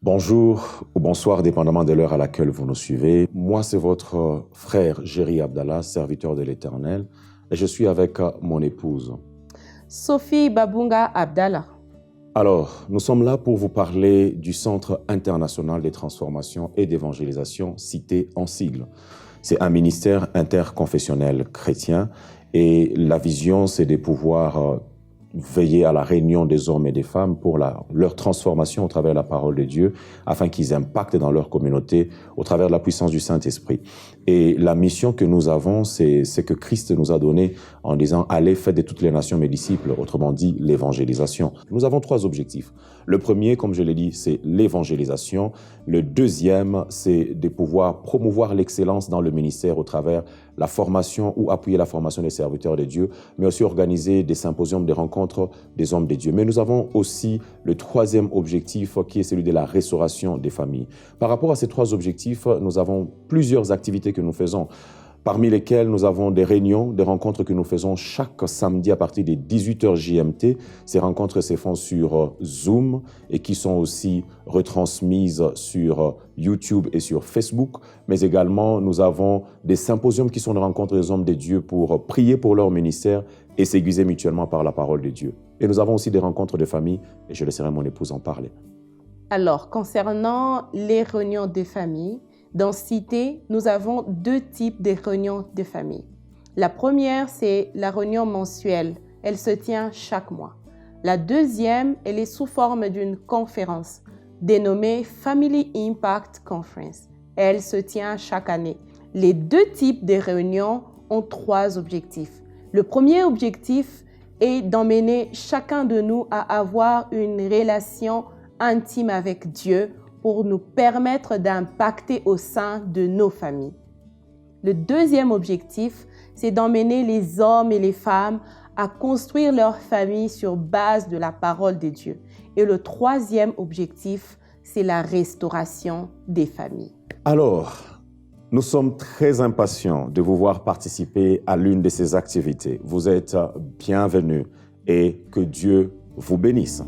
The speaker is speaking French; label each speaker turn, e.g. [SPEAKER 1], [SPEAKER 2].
[SPEAKER 1] Bonjour ou bonsoir, dépendamment de l'heure à laquelle vous nous suivez. Moi, c'est votre frère Jerry Abdallah, serviteur de l'Éternel, et je suis avec mon épouse.
[SPEAKER 2] Sophie Babunga Abdallah.
[SPEAKER 1] Alors, nous sommes là pour vous parler du Centre international des transformations et d'évangélisation, cité en sigle. C'est un ministère interconfessionnel chrétien et la vision, c'est de pouvoir veiller à la réunion des hommes et des femmes pour leur transformation au travers de la parole de Dieu, afin qu'ils impactent dans leur communauté au travers de la puissance du Saint-Esprit. Et la mission que nous avons, c'est ce que Christ nous a donné en disant « Allez, faites de toutes les nations mes disciples », autrement dit l'évangélisation. Nous avons 3 objectifs. Le premier, comme je l'ai dit, c'est l'évangélisation. Le deuxième, c'est de pouvoir promouvoir l'excellence dans le ministère au travers la formation ou appuyer la formation des serviteurs de Dieu, mais aussi organiser des symposiums, des rencontres des hommes de Dieu. Mais nous avons aussi le 3e objectif qui est celui de la restauration des familles. Par rapport à ces 3 objectifs, nous avons plusieurs activités que nous faisons, parmi lesquelles nous avons des réunions, des rencontres que nous faisons chaque samedi à partir des 18h GMT. Ces rencontres se font sur Zoom et qui sont aussi retransmises sur YouTube et sur Facebook. Mais également, nous avons des symposiums qui sont des rencontres des hommes de Dieu pour prier pour leur ministère et s'aiguiser mutuellement par la parole de Dieu. Et nous avons aussi des rencontres de famille et je laisserai mon épouse en parler.
[SPEAKER 2] Alors, concernant les réunions de famille, dans Cité, nous avons 2 types de réunions de famille. La première, c'est la réunion mensuelle. Elle se tient chaque mois. La deuxième, elle est sous forme d'une conférence dénommée Family Impact Conference. Elle se tient chaque année. Les 2 types de réunions ont 3 objectifs. Le premier objectif est d'emmener chacun de nous à avoir une relation intime avec Dieu pour nous permettre d'impacter au sein de nos familles. Le deuxième objectif, c'est d'emmener les hommes et les femmes à construire leur famille sur base de la parole de Dieu. Et le 3e objectif, c'est la restauration des familles.
[SPEAKER 1] Alors, nous sommes très impatients de vous voir participer à l'une de ces activités. Vous êtes bienvenus et que Dieu vous bénisse.